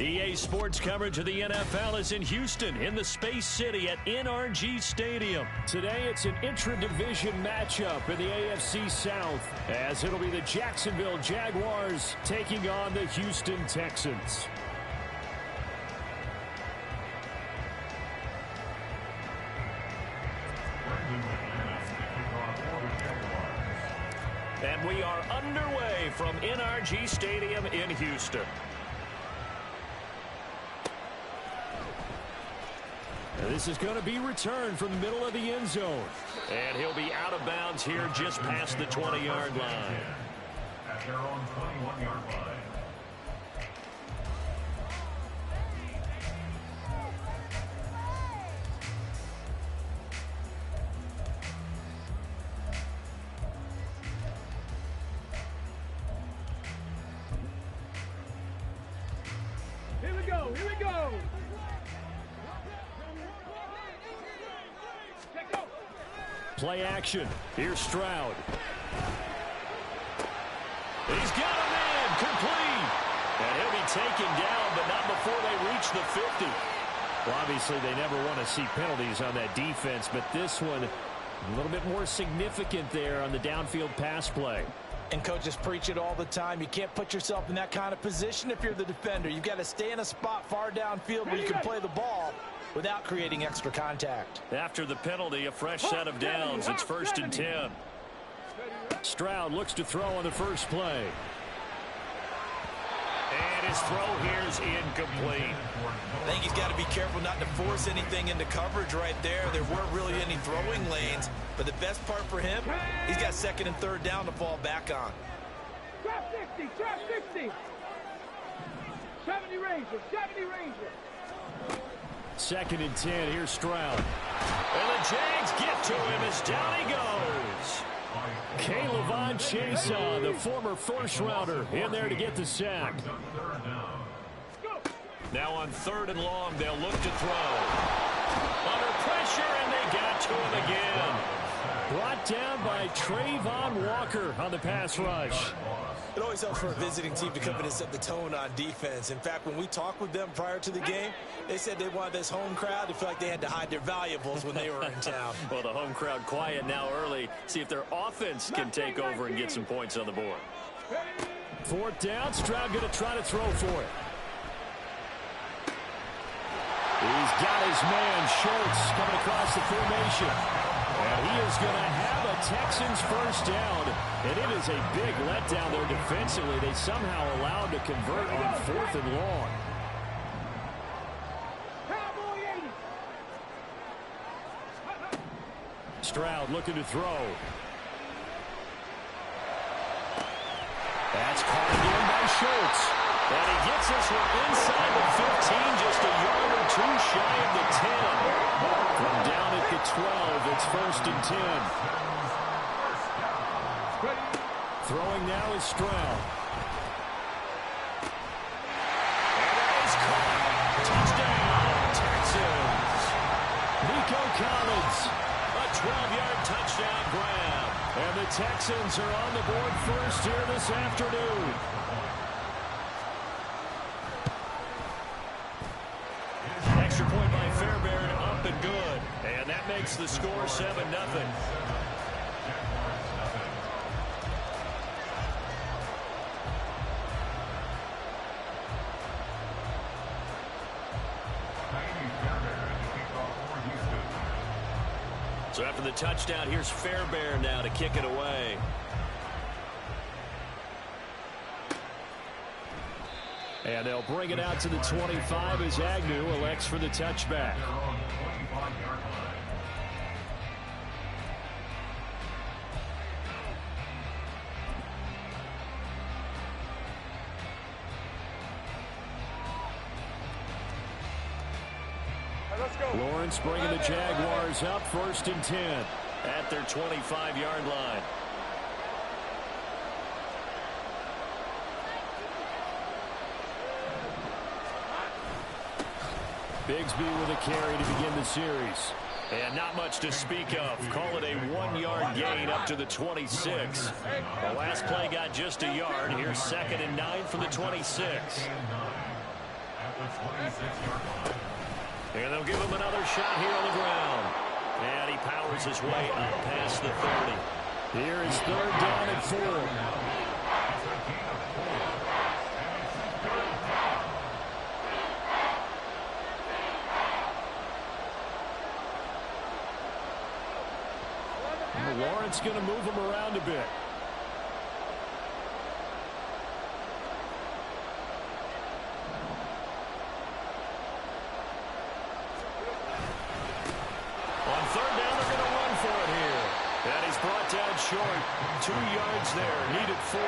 EA Sports coverage of the NFL is in Houston, in the Space City at NRG Stadium. Today, it's an intra-division matchup in the AFC South, as it'll be the Jacksonville Jaguars taking on the Houston Texans. And we are underway from NRG Stadium in Houston. This is going to be returned from the middle of the end zone. And he'll be out of bounds here just past the 20-yard line. At their own 21-yard line. Here we go, here we go. Play action. Here's Stroud. He's got a man complete. And he'll be taken down, but not before they reach the 50. Well, obviously, they never want to see penalties on that defense, but this one a little bit more significant there on the downfield pass play. And coaches preach it all the time. You can't put yourself in that kind of position if you're the defender. You've got to stay in a spot far downfield where you can play the ball without creating extra contact. After the penalty, a fresh set of downs. It's 1st and 10. Stroud looks to throw on the first play. And his throw here is incomplete. I think he's got to be careful not to force anything into coverage right there. There weren't really any throwing lanes. But the best part for him, he's got 2nd and 3rd down to fall back on. Trap 60, trap 60. 70 Ranger, 70 Ranger. 2nd and 10. Here's Stroud. And the Jags get to him as down he goes. K'Lavon Chaisson, the former first-rounder, in there to get the sack. Now on 3rd and long, they'll look to throw. Under pressure, and they got to him again. Brought down by Trayvon Walker on the pass rush. It always helps for a visiting team to come in and set the tone on defense. In fact, when we talked with them prior to the game, they said they wanted this home crowd to feel like they had to hide their valuables when they were in town. Well, the home crowd quiet now early. See if their offense can take over and get some points on the board. 4th down. Stroud going to try to throw for it. He's got his man, Schultz, coming across the formation. And he is going to have a Texans first down. And it is a big letdown there defensively. They somehow allowed to convert on 4th and long. Stroud looking to throw. That's caught again by Schultz. And he gets this one inside the 15, just a yard or two shy of the 10. From down at the 12, it's 1st and 10. Throwing now is Stroud. And that is caught. Touchdown, Texans. Nico Collins, a 12-yard touchdown grab. And the Texans are on the board first here this afternoon. Extra point by Fairbairn, up and good. And that makes the score 7-0. So after the touchdown, here's Fairbairn now to kick it away. And they'll bring it out to the 25 as Agnew elects for the touchback. Lawrence bringing the Jaguars up 1st and 10 at their 25-yard line. Bigsby with a carry to begin the series. And not much to speak of. Call it a 1-yard gain up to the 26. The last play got just a yard. Here's 2nd and 9 from the 26. the 26-yard line. And they'll give him another shot here on the ground. And he powers his way up past the 30. Here is third down and 4. Lawrence going to move him around a bit. On third down, they're going to run for it here. And he's brought down short. 2 yards there, needed 4.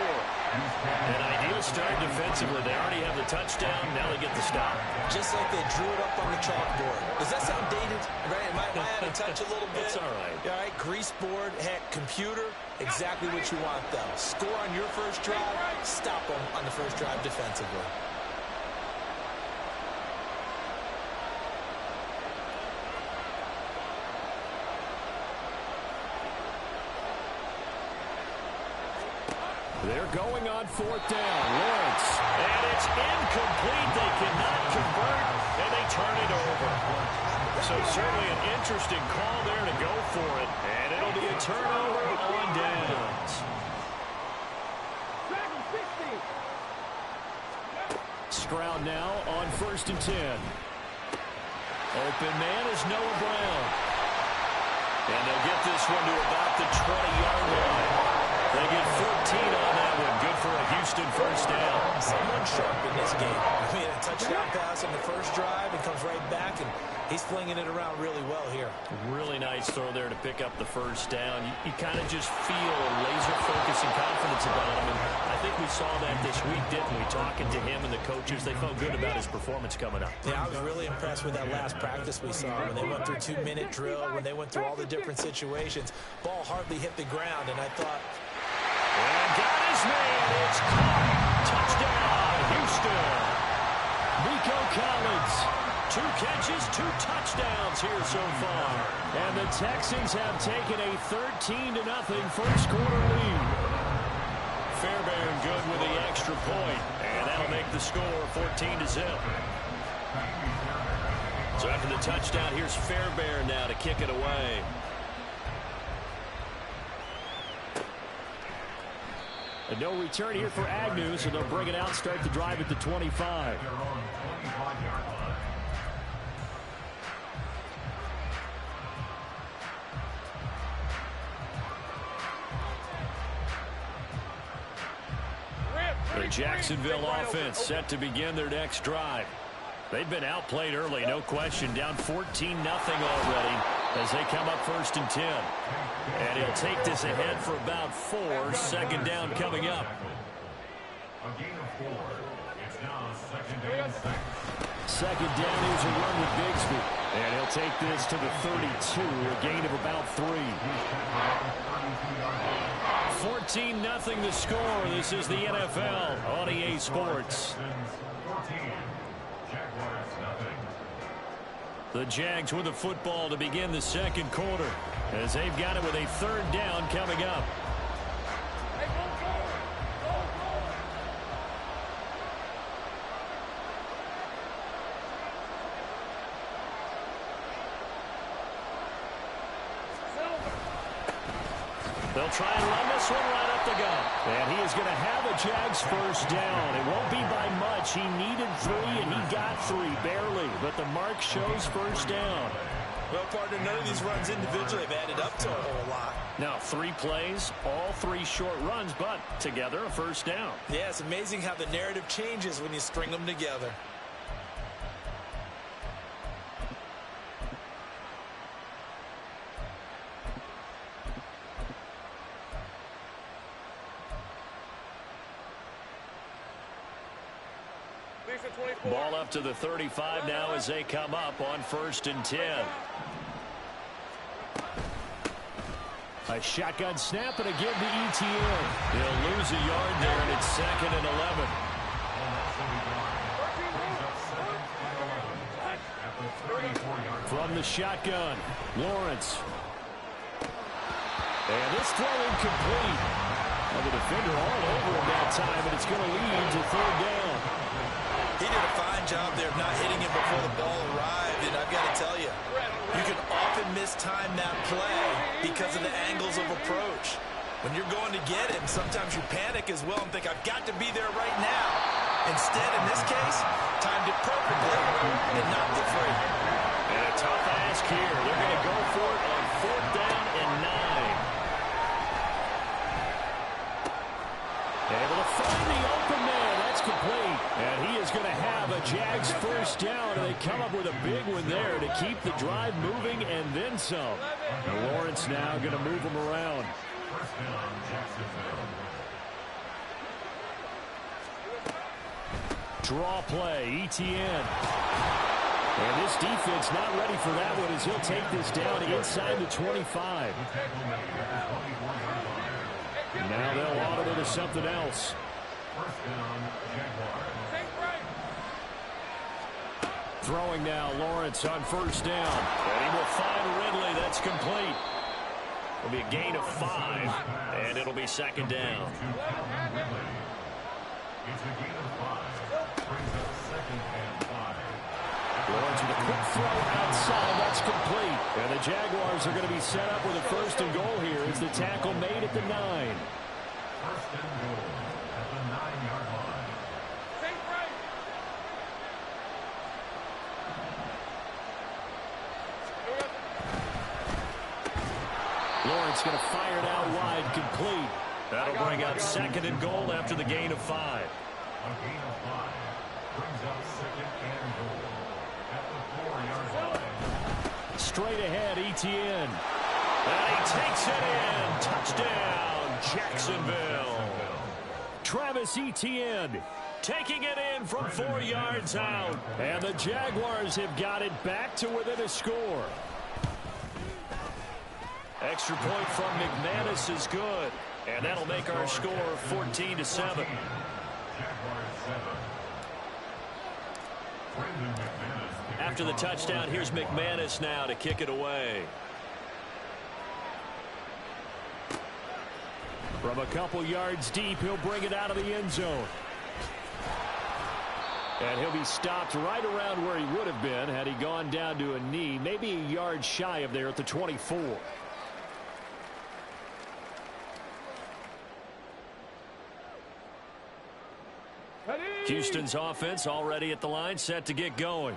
An ideal start defensively. They already have the touchdown. Now they get the stop. Just like they drew it up on the chalkboard. Does that sound dated? Right? Am I out of touch a little bit? It's all right. All right, grease board, heck, computer, exactly what you want, though. Score on your first drive, stop them on the first drive defensively. They're going on fourth down. Lawrence. And it's incomplete. They cannot convert, and they turn it over. So certainly an interesting call there to go for it. And it'll be a turnover on downs. Stroud now on 1st and 10. Open man is Noah Brown. And they'll get this one to about the 20-yard line. They get 14 on that one. Good for a Houston first down. Someone sharp in this game. He had a touchdown pass on the first drive and comes right back, and he's flinging it around really well here. Really nice throw there to pick up the first down. You kind of just feel a laser focus and confidence about him. And I think we saw that this week, didn't we? Talking to him and the coaches, they felt good about his performance coming up. Yeah, I was really impressed with that last practice we saw when they went through 2-minute drill, when they went through all the different situations. Ball hardly hit the ground, and I thought, and got his man. It's caught. Touchdown, Houston. Nico Collins. 2 catches, 2 touchdowns here so far. And the Texans have taken a 13-0 first quarter lead. Fairbairn good with the extra point. And that'll make the score 14-0. So after the touchdown, here's Fairbairn now to kick it away. And no return here for Agnew, so they'll bring it out and start the drive at the 25. The Jacksonville offense set to begin their next drive. They've been outplayed early, no question. Down 14-0 already as they come up 1st and 10. And he'll take this ahead for about 4. Second down coming up. A gain of 4. It's now 2nd and 6. Second down, here's a run with Bigsby. And he'll take this to the 32, a gain of about 3. 14-0 the score. This is the NFL on EA Sports. 14. Jaguars nothing. The Jags with the football to begin the second quarter as they've got it with a third down coming up. They'll try and run this one right up the gut. And he is going to have a Jags first down. It won't be by much. He needed 3, and he got 3, barely. But the mark shows first down. well, partner, none of these runs individually have added up to a whole lot. Now, 3 plays, all 3 short runs, but together a first down. Yeah, it's amazing how the narrative changes when you string them together. Ball up to the 35 now as they come up on 1st and 10. A shotgun snap and a give to ETN. He'll lose a yard there, and it's 2nd and 11. From the shotgun, Lawrence. And this throw incomplete. Well, the defender all over him that time, and it's going to lead to 3rd down. He did a fine job there of not hitting him before the ball arrived, and I've got to tell you, you can often mistime that play because of the angles of approach. When you're going to get him, sometimes you panic as well and think, I've got to be there right now. Instead, in this case, timed it perfectly and knocked it free. And a tough ask here. They're going to go for it on 4th down and 9. Able to find the open man. That's complete. And he is going to have a Jags first down. And they come up with a big one there to keep the drive moving and then some. And Lawrence now going to move him around. First down, Jacksonville. Draw play, ETN. And this defense not ready for that one as he'll take this down inside the 25. Now they'll audible to something else. First down, Jaguars. Throwing now, Lawrence on first down. And he will find Ridley. That's complete. It'll be a gain of 5, and it'll be 2nd down. It's a gain of 5. Brings up 2nd and 5. Lawrence with a quick throw outside. That's complete. And the Jaguars are going to be set up with a 1st and goal here as the tackle made at the 9. 1st and goal at the 9-yard line. Lawrence going to fire it out wide, complete. That'll bring up 2nd and goal after the gain of 5. A gain of 5 brings up 2nd and goal at the 4-yard line. Straight ahead, ETN. And he takes it in. Touchdown, Jacksonville. Travis Etienne taking it in from 4 yards out. And the Jaguars have got it back to within a score. Extra point from McManus is good. And that'll make our score 14-7. After the touchdown, here's McManus now to kick it away. From a couple yards deep, he'll bring it out of the end zone. And he'll be stopped right around where he would have been had he gone down to a knee, maybe a yard shy of there at the 24. Houston's offense already at the line, set to get going.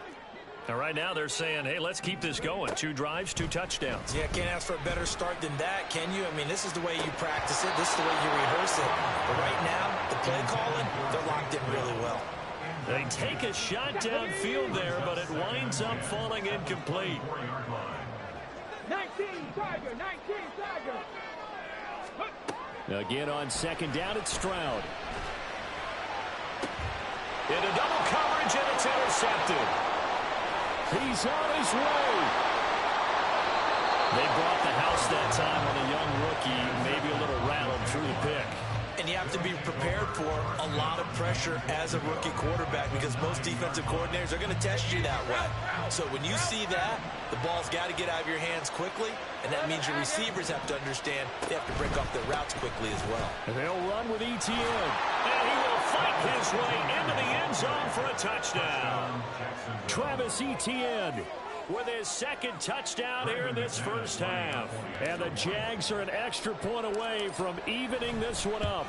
And right now they're saying, hey, let's keep this going. 2 drives, 2 touchdowns. Yeah, can't ask for a better start than that, can you? I mean, this is the way you practice it. This is the way you rehearse it. But right now, the play calling, they're locked in really well. They take a shot downfield there, but it winds up falling incomplete. 19 Tiger, 19 Tiger. Again on 2nd down, it's Stroud. Into double coverage, and it's intercepted. He's on his way. They brought the house that time on a young rookie, maybe a little rattled through the pick. And you have to be prepared for a lot of pressure as a rookie quarterback because most defensive coordinators are going to test you that way. So when you see that, the ball's got to get out of your hands quickly, and that means your receivers have to understand they have to break off their routes quickly as well. And they'll run with ETN. And he will fight his way into the end zone for a touchdown. Travis Etienne with his 2nd touchdown here in this first half. And the Jags are an extra point away from evening this one up.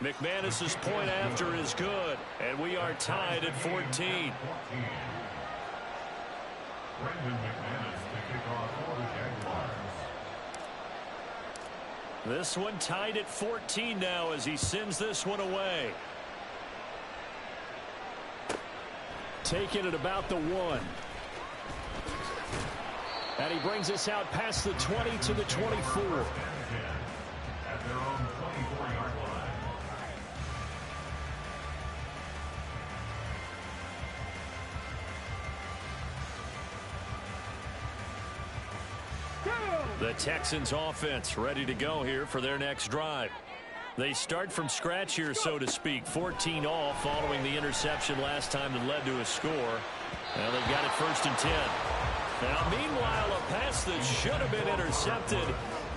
McManus's point after is good, and we are tied at 14. Brendan McManus to kick off for the Jaguars. This one tied at 14 now as he sends this one away. Taking it about the 1. And he brings us out past the 20 to the 24. At their own 24-yard line. The Texans offense ready to go here for their next drive. They start from scratch here, so to speak. 14 all following the interception last time that led to a score. Now they've got it 1st and 10. Now, meanwhile, a pass that should have been intercepted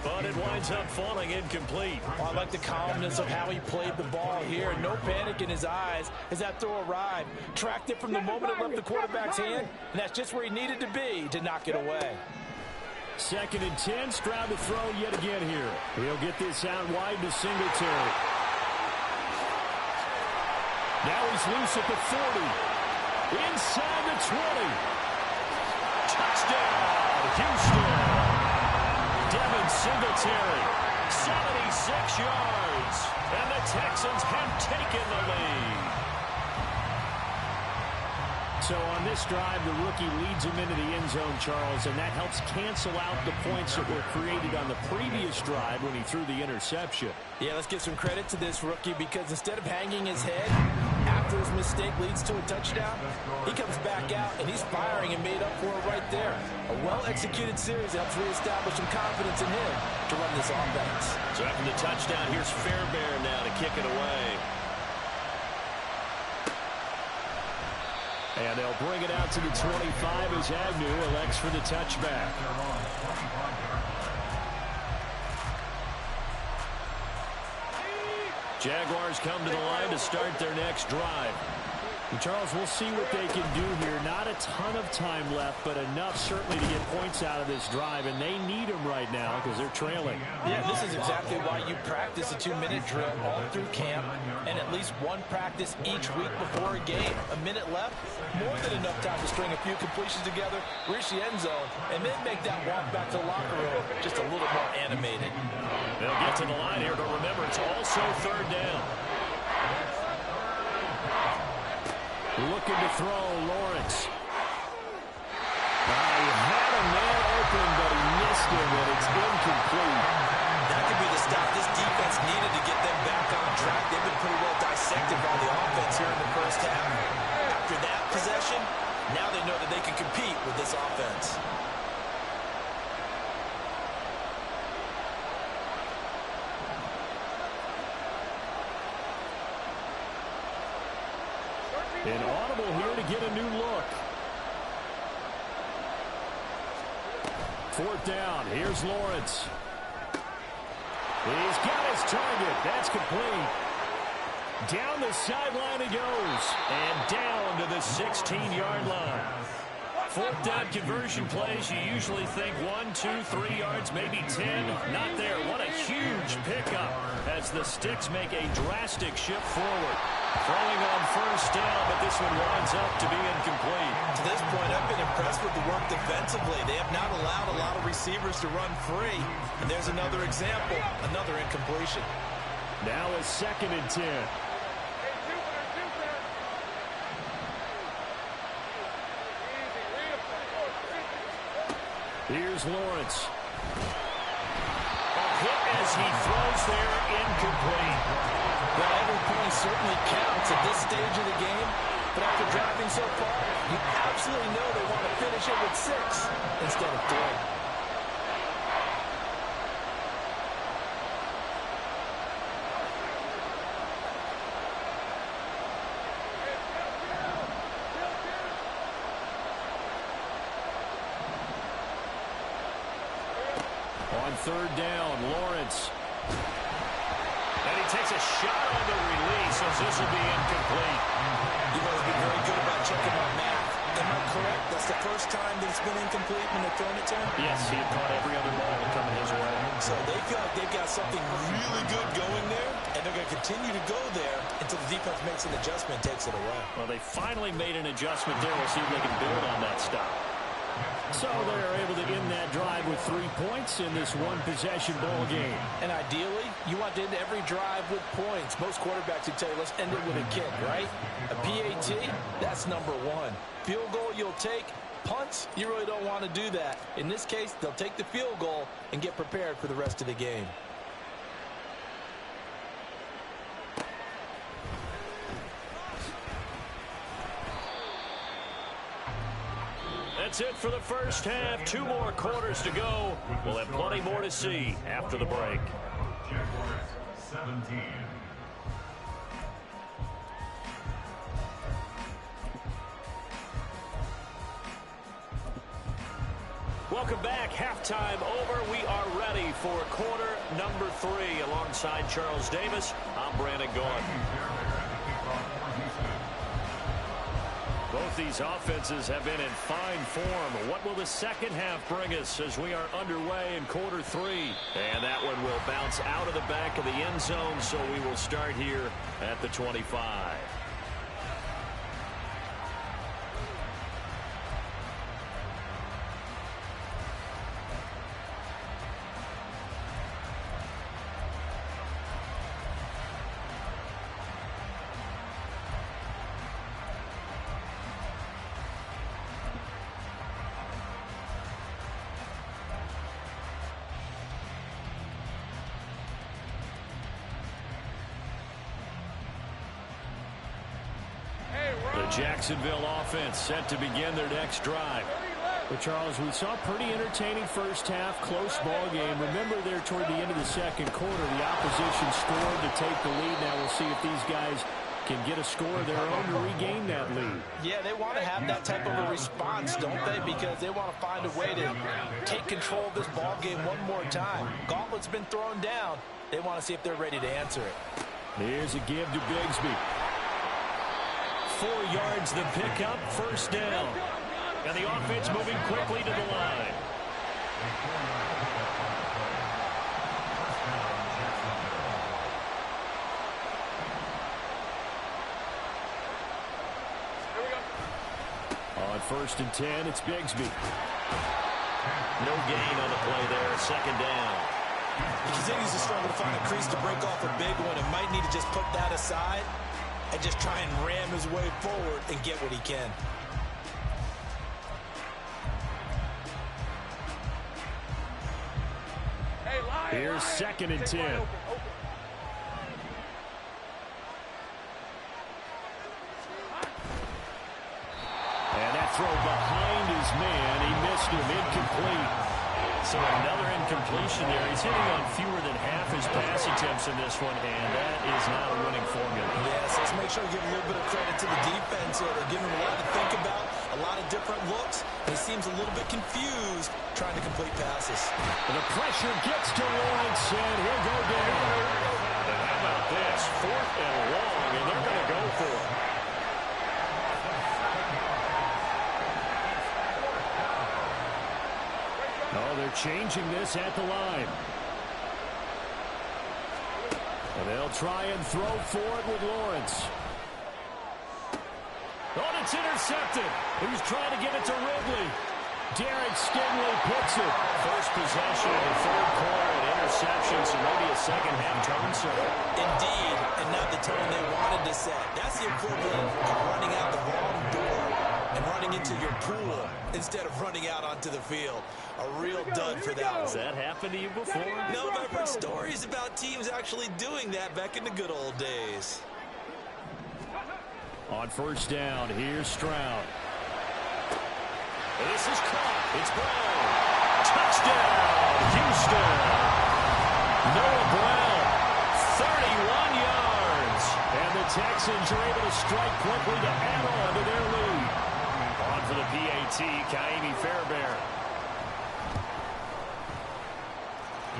but it winds up falling incomplete. Well, I like the calmness of how he played the ball here. No panic in his eyes as that throw arrived. Tracked it from the moment it left the quarterback's hand, and that's just where he needed to be to knock it away. 2nd and 10, Stroud to throw yet again here. He'll get this out wide to Singletary. Now he's loose at the 40. Inside the 20. Touchdown, Houston. Devin Singletary, 76 yards. And the Texans have taken the lead. So on this drive, the rookie leads him into the end zone, Charles, and that helps cancel out the points that were created on the previous drive when he threw the interception. Yeah, let's give some credit to this rookie because instead of hanging his head after his mistake leads to a touchdown, he comes back out and he's firing and made up for it right there. A well-executed series helps reestablish some confidence in him to run this offense. So after the touchdown, here's Fairbairn now to kick it away. And they'll bring it out to the 25 as Agnew elects for the touchback. Jaguars come to the line to start their next drive. And Charles, we'll see what they can do here. Not a ton of time left, but enough certainly to get points out of this drive, and they need them right now because they're trailing. Yeah, this is exactly why you practice a 2-minute drill all through camp and at least one practice each week before a game. A minute left, more than enough time to string a few completions together, reach the end zone, and then make that walk back to the locker room just a little more animated. They'll get to the line here, but remember, it's also 3rd down. Looking to throw, Lawrence. He had a man open, but he missed him, and it's incomplete. That could be the stop this defense needed to get them back on track. They've been pretty well dissected by the offense here in the first half. After that possession, now they know that they can compete with this offense. Inaudible here to get a new look. 4th down. Here's Lawrence. He's got his target. That's complete. Down the sideline he goes. And down to the 16-yard line. 4th down conversion plays, you usually think 1, 2, 3 yards, maybe 10. Not there. What a huge pickup as the Sticks make a drastic shift forward. Throwing on 1st down, but this one winds up to be incomplete. To this point, I've been impressed with the work defensively. They have not allowed a lot of receivers to run free. And there's another example, another incompletion. Now a 2nd and 10. Here's Lawrence. A hit as he throws there, incomplete. Well, every point certainly counts at this stage of the game. But after driving so far, you absolutely know they want to finish it with 6 instead of 3. On 3rd down, Lawrence. And he takes a shot on the release as this will be incomplete. You guys have been very good about checking my math. Am I correct? That's the first time that it's been incomplete when they've thrown it to him? Yes, he had caught every other ball coming his way. So they feel like they've got something really good going there, and they're going to continue to go there until the defense makes an adjustment and takes it away. Well, they finally made an adjustment there. We'll see if they can build on that stop. So they're able to end that drive with 3 points in this one-possession ball game. And ideally, you want to end every drive with points. Most quarterbacks would tell you, let's end it with a kick, right? A PAT, that's number 1. Field goal you'll take. Punts, you really don't want to do that. In this case, they'll take the field goal and get prepared for the rest of the game. That's it for the first half. 2 more quarters to go. We'll have plenty more to see after the break. Jaguars 17. Welcome back. Halftime over. We are ready for quarter number 3. Alongside Charles Davis, I'm Brandon Gaudin. Both these offenses have been in fine form. What will the second half bring us as we are underway in quarter 3? And that one will bounce out of the back of the end zone, so we will start here at the 25. Jacksonville offense set to begin their next drive. Well, Charles, we saw a pretty entertaining first half, close ball game. Remember there toward the end of the second quarter, the opposition scored to take the lead. Now we'll see if these guys can get a score of their own to regain that lead. Yeah, they want to have that type of a response, don't they? Because they want to find a way to take control of this ball game one more time. Gauntlet's been thrown down. They want to see if they're ready to answer it. Here's a give to Bigsby. 4 yards the pickup, first down. And the offense moving quickly to the line. On 1st and 10, it's Bigsby. No gain on the play there, second down. He continues to struggle to find a crease to break off a big one and might need to just put that aside and just try and ram his way forward and get what he can. Here's 2nd and 10. And that throw behind his man. He missed him, incomplete. So another incompletion there. He's hitting on fewer than half his pass attempts in this one, and that is not a winning formula. Yes, let's make sure we give a little bit of credit to the defense here. They're giving him a lot to think about, a lot of different looks. He seems a little bit confused trying to complete passes. And the pressure gets to Lawrence, and he'll go down. And how about this? 4th and long, and they're going to go for it. Oh, they're changing this at the line. And they'll try and throw for it with Lawrence. Oh, and it's intercepted. He was trying to give it to Ridley. Derek Stingley puts it. First possession of the 3rd quarter, an interception, so maybe a second half tone setter. Indeed, and not the tone they wanted to set. That's the equivalent of running out the wrong door and running into your pool instead of running out onto the field. A real dud for that one. Has that happened to you before? No, but I've heard stories about teams actually doing that back in the good old days. On 1st down, here's Stroud. This is caught. It's Brown. Touchdown, Houston. Noah Brown, 31 yards. And the Texans are able to strike quickly to add on to their lead. On for the PAT, Ka'imi Fairbairn.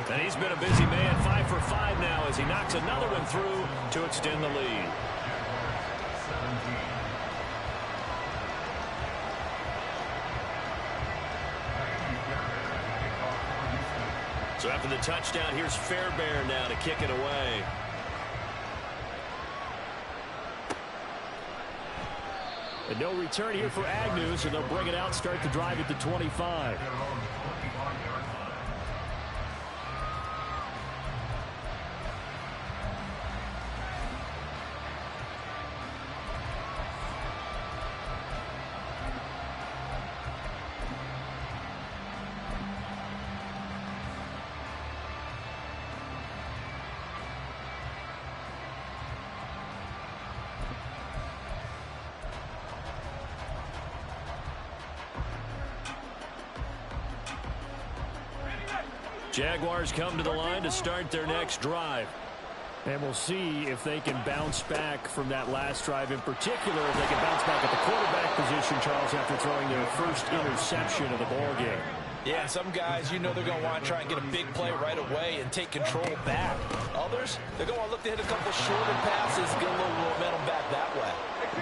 And he's been a busy man, 5 for 5 now as he knocks another one through to extend the lead. So after the touchdown, here's Fairbairn now to kick it away. And no return here for Agnew, so they'll bring it out, start the drive at the 25. Jaguars come to the line to start their next drive. And we'll see if they can bounce back from that last drive, in particular, if they can bounce back at the quarterback position, Charles, after throwing their first interception of the ball game. Yeah, and some guys, you know they're going to want to try and get a big play right away and take control back. Others, they're going to look to hit a couple shorter passes, get a little momentum back that way.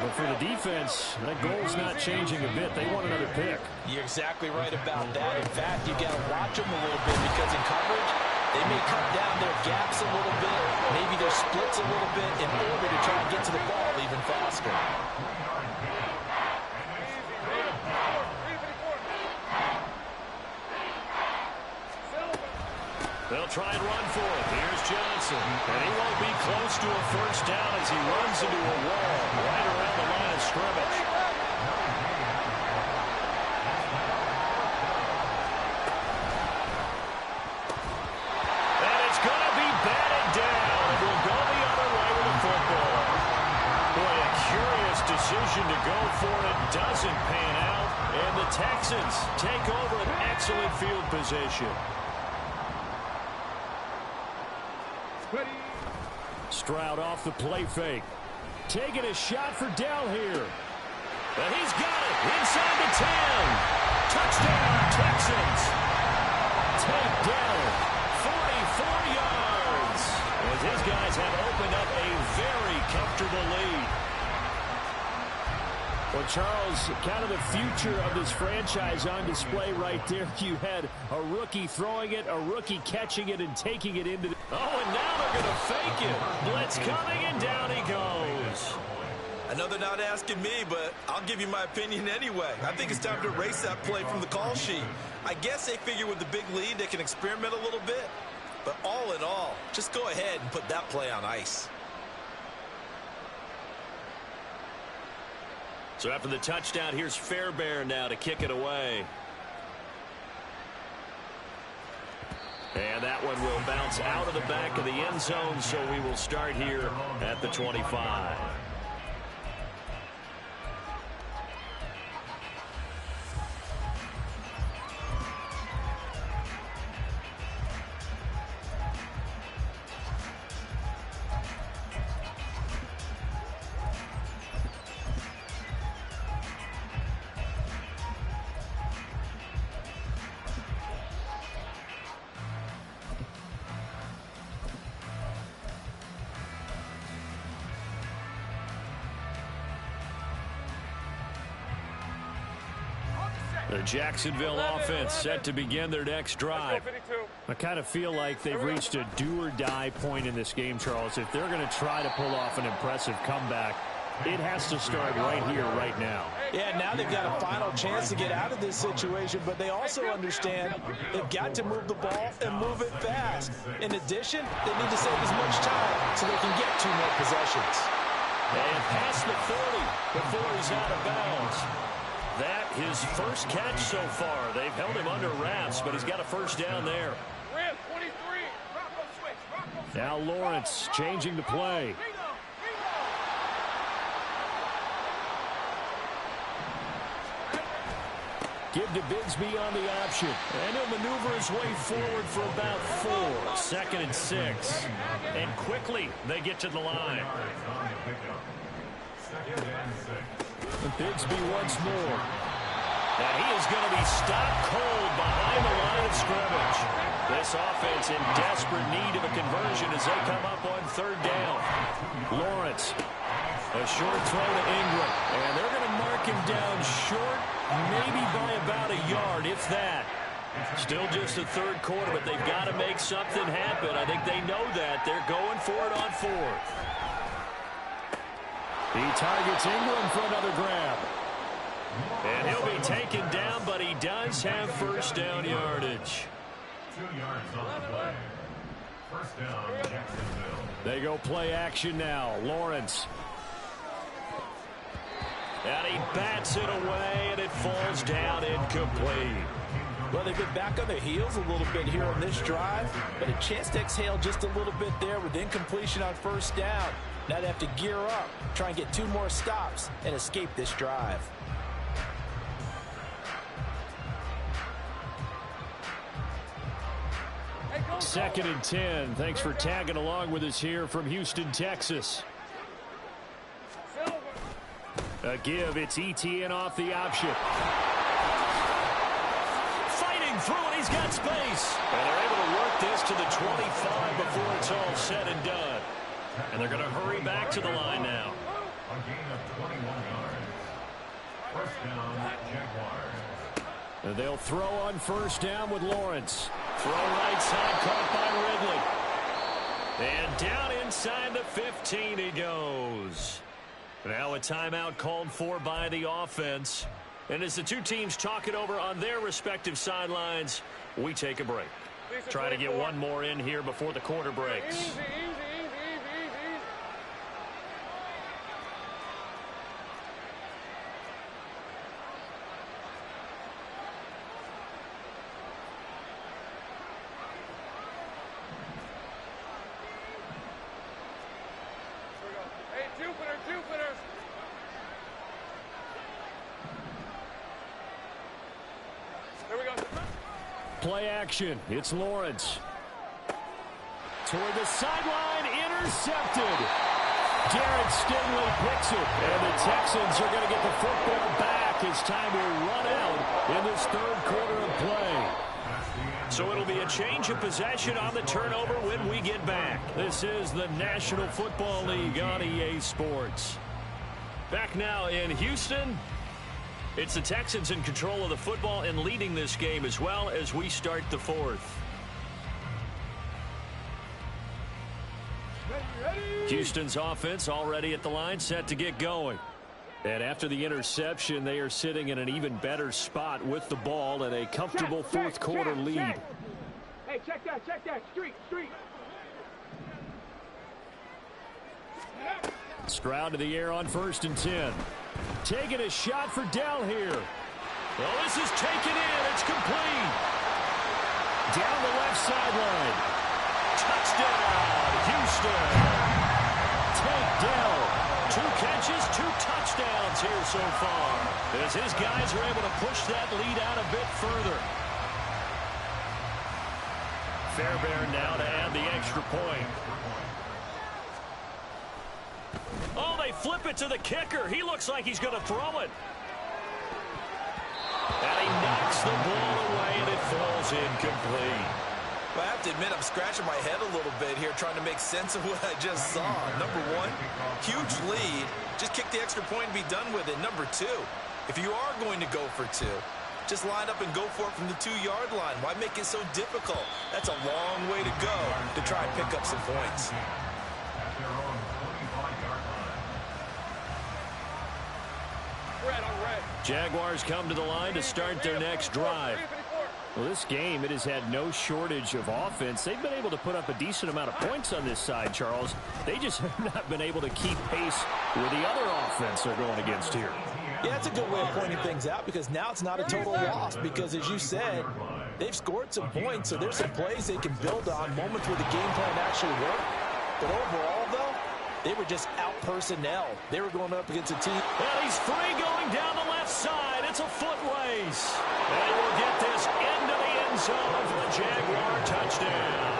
But for the defense, that goal's not changing a bit. They want another pick. You're exactly right about that. In fact, you got to watch them a little bit because in coverage, they may cut down their gaps a little bit, maybe their splits a little bit in order to try and get to the ball even faster. They'll try and run for it. Here's Johnson. And he won't be close to a first down as he runs into a wall right around the line of scrimmage. And it's going to be batted down. It will go the other way with the football. Boy, a curious decision to go for it. Doesn't pan out. And the Texans take over an excellent field position. Stroud off the play fake. Taking a shot for Dell here. And he's got it inside the 10. Touchdown, Texans. Take Dell 44 yards. As his guys have opened up a very comfortable lead. Well, Charles, kind of the future of this franchise on display right there. You had a rookie throwing it, a rookie catching it, and taking it into the... Oh, and now they're going to fake it. Blitz coming, and down he goes. I know they're not asking me, but I'll give you my opinion anyway. I think it's time to erase that play from the call sheet. I guess they figure with the big lead they can experiment a little bit. But all in all, just go ahead and put that play on ice. So after the touchdown, here's Fairbairn now to kick it away. And that one will bounce out of the back of the end zone, so we will start here at the 25. The Jacksonville offense set to begin their next drive. I kind of feel like they've reached a do-or-die point in this game, Charles. If they're going to try to pull off an impressive comeback, it has to start right here, right now. Yeah, now they've got a final chance to get out of this situation, but they also understand they've got to move the ball and move it fast. In addition, they need to save as much time so they can get 2 more possessions. And past the 40 before he's out of bounds. That his first catch so far. They've held him under wraps, but he's got a first down there. Now Lawrence changing the play. Give to Bigsby on the option. And he'll maneuver his way forward for about 4. 2nd and 6. And quickly they get to the line. And Bigsby once more. And he is going to be stopped cold behind the line of scrimmage. This offense in desperate need of a conversion as they come up on 3rd down. Lawrence. A short throw to Ingram. And they're going to mark him down short, maybe by about a yard, if that. Still just the 3rd quarter, but they've got to make something happen. I think they know that. They're going for it on 4th. He targets Ingram for another grab. And he'll be taken down, but he does have first down yardage. 2 yards on the play. First down, Jacksonville. They go play action now. Lawrence. And he bats it away, and it falls down incomplete. Well, they've been back on their heels a little bit here on this drive, but a chance to exhale just a little bit there with incompletion on first down. Now they have to gear up, try and get 2 more stops, and escape this drive. Second and 10. Thanks for tagging along with us here from Houston, Texas. A give. It's ETN off the option. Fighting through, and he's got space. And they're able to work this to the 25 before it's all said and done. And they're going to hurry back to the line now. A gain of 21 yards. First down, Jaguars. And they'll throw on first down with Lawrence. Throw right side, caught by Ridley. And down inside the 15 he goes. Now a timeout called for by the offense. And as the two teams talk it over on their respective sidelines, we take a break. Try to get one more in here before the quarter breaks. Easy, easy, easy, easy, easy. Hey, Jupiter, Jupiter. Here we go. Play action. It's Lawrence. Toward the sideline, intercepted. Garrett Stingley picks it. And the Texans are going to get the football back as time will run out in this third quarter of play. So it'll be a change of possession on the turnover when we get back. This is the National Football League on EA Sports. Back now in Houston. It's the Texans in control of the football and leading this game as well as we start the fourth. Houston's offense already at the line, set to get going. And after the interception, they are sitting in an even better spot with the ball and a comfortable fourth quarter lead. Hey, check that. Street. Stroud to the air on 1st and 10. Taking a shot for Dell here. Well, this is taken in. It's complete. Down the left sideline. Touchdown, Houston. Tank Dell. 2 catches, 2 touchdowns here so far. As his guys are able to push that lead out a bit further. Fairbairn now to add the extra point. Oh, they flip it to the kicker. He looks like he's going to throw it. And he knocks the ball away, and it falls incomplete. Well, I have to admit, I'm scratching my head a little bit here trying to make sense of what I just saw. Number one, huge lead. Just kick the extra point and be done with it. Number two, if you are going to go for 2, just line up and go for it from the 2-yard line. Why make it so difficult? That's a long way to go to try and pick up some points. At their own 25-yard line. Red on red. Jaguars come to the line to start their next drive. Well, this game, it has had no shortage of offense. They've been able to put up a decent amount of points on this side, Charles. They just have not been able to keep pace with the other offense they're going against here. Yeah, it's a good way of pointing things out because now it's not a total loss because, as you said, they've scored some points, so there's some plays they can build on, moments where the game plan actually worked. But overall, though, they were just out personnel. They were going up against a team. Well, he's free going down the left side. It's a foot race. And he will get this into the end zone for the Jaguar touchdown.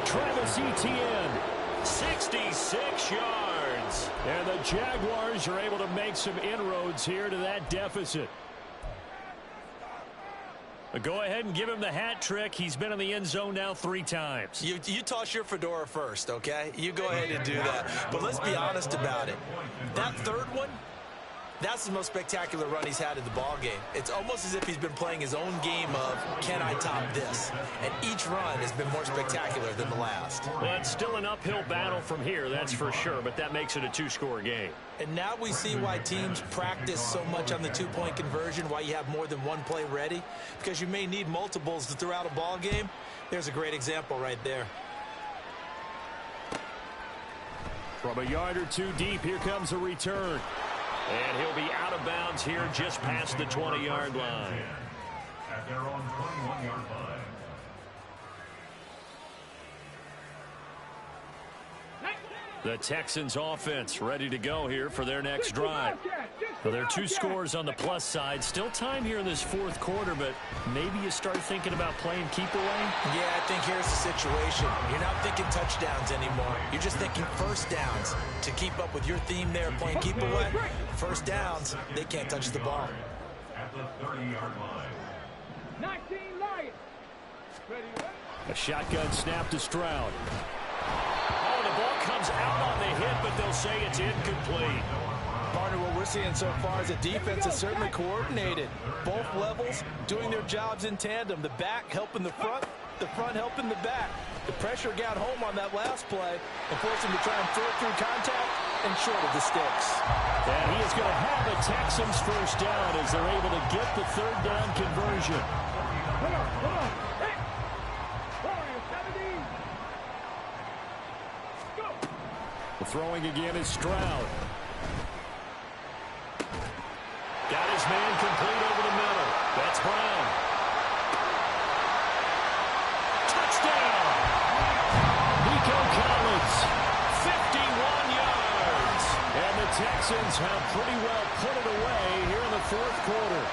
Travis Etienne, 66 yards. And the Jaguars are able to make some inroads here to that deficit. Go ahead and give him the hat trick. He's been in the end zone now 3 times. You toss your fedora first, okay? You go ahead and do that. But let's be honest about it. That third one, that's the most spectacular run he's had in the ball game. It's almost as if he's been playing his own game of, can I top this? And each run has been more spectacular than the last. Well, it's still an uphill battle from here, that's for sure, but that makes it a 2-score game. And now we see why teams practice so much on the 2-point conversion, why you have more than one play ready, because you may need multiples to throw out a ball game. There's a great example right there. From a yard or 2 deep, here comes a return. And he'll be out of bounds here just past the 20-yard line. At their own 21-yard line. The Texans offense ready to go here for their next drive. Well, there are 2 scores on the plus side. Still time here in this fourth quarter, but maybe you start thinking about playing keep away? Yeah, I think here's the situation. You're not thinking touchdowns anymore. You're just thinking first downs. To keep up with your theme there, playing keep away, first downs, they can't touch the ball. At the 30-yard line. 19. A shotgun snap to Stroud. Oh, the ball comes out on the hit, but they'll say it's incomplete. Partner, what we're seeing so far is the defense is certainly coordinated. Both levels doing their jobs in tandem. The back helping the front helping the back. The pressure got home on that last play and forced him to try and throw through contact and short of the sticks. And he is going to have the Texans first down as they're able to get the third down conversion. Throwing again is Stroud. Got his man complete over the middle. That's Brown. Touchdown! Nico Collins, 51 yards. And the Texans have pretty well put it away here in the fourth quarter.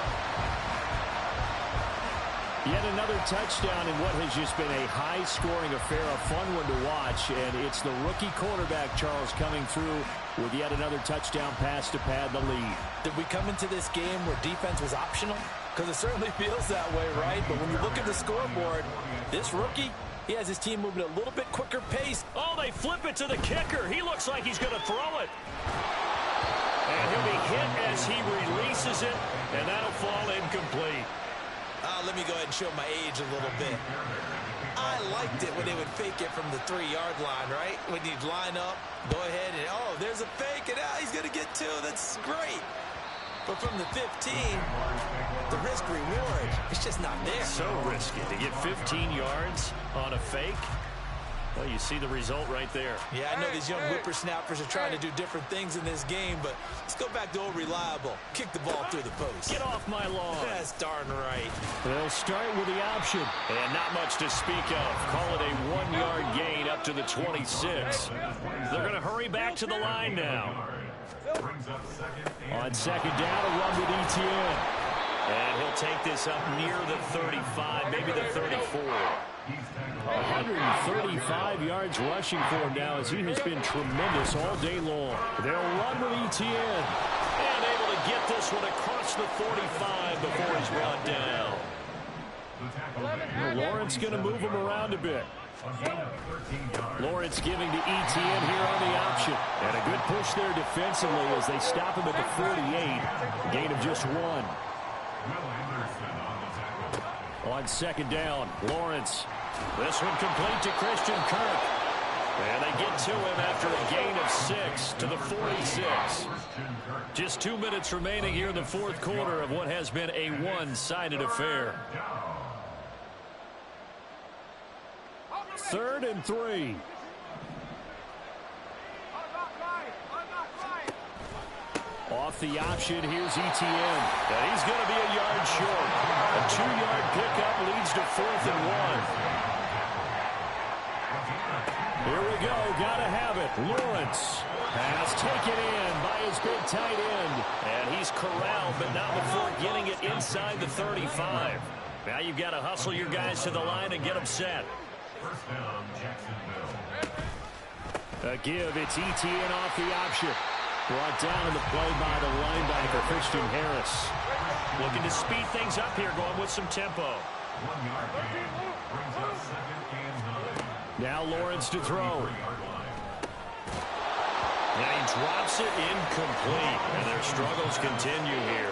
Yet another touchdown in what has just been a high-scoring affair, a fun one to watch, and it's the rookie quarterback, Charles, coming through with yet another touchdown pass to pad the lead. Did we come into this game where defense was optional? Because it certainly feels that way, right? But when you look at the scoreboard, this rookie, he has his team moving at a little bit quicker pace. Oh, they flip it to the kicker. He looks like he's going to throw it. And he'll be hit as he releases it, and that'll fall incomplete. Let me go ahead and show my age a little bit. I liked it when they would fake it from the 3-yard line, right? When you'd line up, go ahead and, oh, there's a fake, and he's going to get 2. That's great. But from the 15, the risk-reward, it's just not there. So risky to get 15 yards on a fake. Well, you see the result right there. Yeah, I know these young whippersnappers are trying to do different things in this game, but let's go back to old reliable. Kick the ball through the post. Get off my lawn. That's darn right. They'll start with the option. And not much to speak of. Call it a 1-yard gain up to the 26. They're going to hurry back to the line now. On second down, a run with Etienne. And he'll take this up near the 35, maybe the 34. 135 yards rushing for him now as he has been tremendous all day long. They'll run with Etienne. And able to get this one across the 45 before he's brought down. Well, Lawrence going to move him around a bit. Lawrence giving to Etienne here on the option. And a good push there defensively as they stop him at the 48. Gain of just 1. On second down, Lawrence. This one complete to Christian Kirk. And they get to him after a gain of 6 to the 46. Just 2 minutes remaining here in the fourth quarter of what has been a one-sided affair. 3rd and 3. Off the option, here's Etienne. And he's going to be a yard short. A 2-yard pickup leads to 4th and 1. Here we go, gotta have it. Lawrence has taken in by his big tight end. And he's corralled, but not before getting it inside the 35. Now you've got to hustle your guys to the line and get them set. First down, Jacksonville. A give, it's Etienne off the option. Brought down in the play by the linebacker, Christian Harris. Looking to speed things up here, going with some tempo. 1-yard gain brings up 2nd and 9. Now Lawrence to throw. And he drops it incomplete. And their struggles continue here.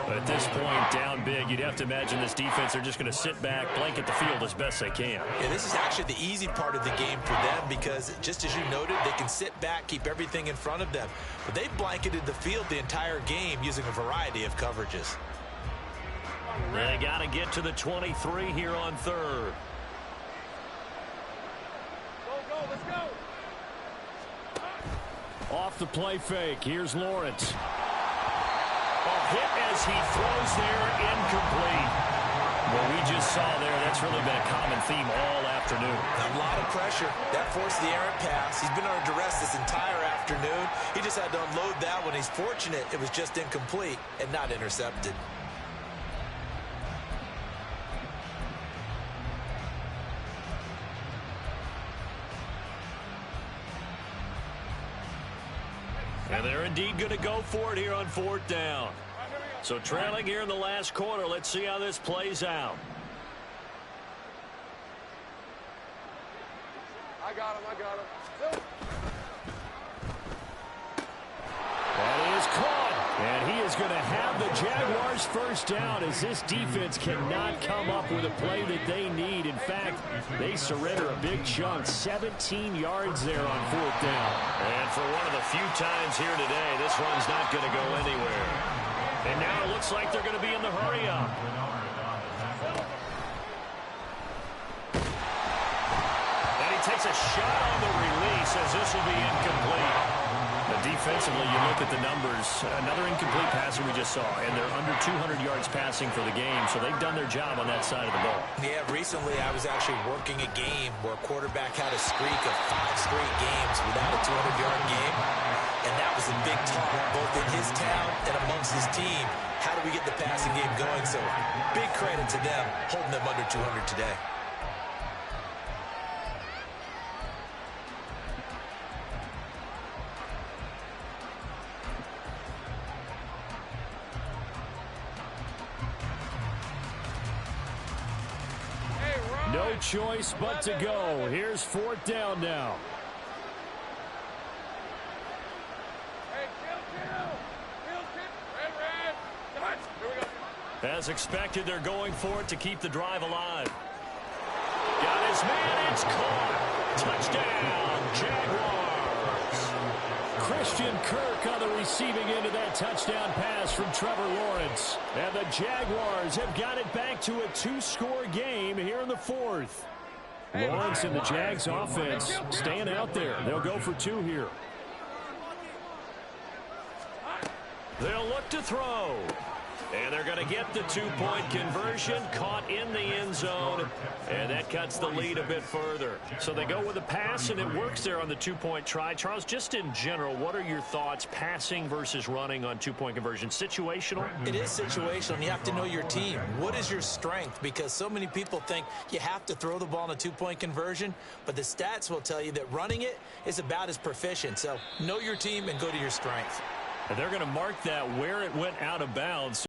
But at this point, down big, you'd have to imagine this defense are just going to sit back, blanket the field as best they can. Yeah, this is actually the easy part of the game for them because, just as you noted, they can sit back, keep everything in front of them. But they've blanketed the field the entire game using a variety of coverages. They got to get to the 23 here on 3rd. Go, let's go. Off the play fake, here's Lawrence. A hit as he throws there, incomplete. What we just saw there, that's really been a common theme all afternoon. A lot of pressure. That forced the errant pass. He's been under duress this entire afternoon. He just had to unload that one. He's fortunate it was just incomplete and not intercepted. And they're indeed going to go for it here on 4th down. So trailing here in the last quarter, let's see how this plays out. got him. That is caught. And he is going to have the Jaguars first down as this defense cannot come up with a play that they need. In fact, they surrender a big chunk, 17 yards there on 4th down. And for one of the few times here today, this run's not going to go anywhere. And now it looks like they're going to be in the hurry-up. And he takes a shot on the release as this will be incomplete. But defensively, you look at the numbers. Another incomplete passer we just saw, and they're under 200 yards passing for the game, so they've done their job on that side of the ball. Yeah, recently I was actually working a game where a quarterback had a streak of 5 straight games without a 200-yard game, and that was a big talk both in his town and amongst his team. How do we get the passing game going? So big credit to them holding them under 200 today. No choice but to go. Here's 4th down now. As expected, they're going for it to keep the drive alive. Got his man. It's caught. Touchdown, Jaguars. Christian Kirk on the receiving end of that touchdown pass from Trevor Lawrence. And the Jaguars have got it back to a 2-score game here in the 4th. Lawrence and the Jags offense staying out there. They'll go for 2 here. They'll look to throw. And they're going to get the 2-point conversion, caught in the end zone, and that cuts the lead a bit further. So they go with a pass, and it works there on the 2-point try. Charles, just in general, what are your thoughts passing versus running on 2-point conversion? Situational? It is situational, and you have to know your team. What is your strength? Because so many people think you have to throw the ball in a 2-point conversion, but the stats will tell you that running it is about as proficient. So know your team and go to your strength. And they're going to mark that where it went out of bounds.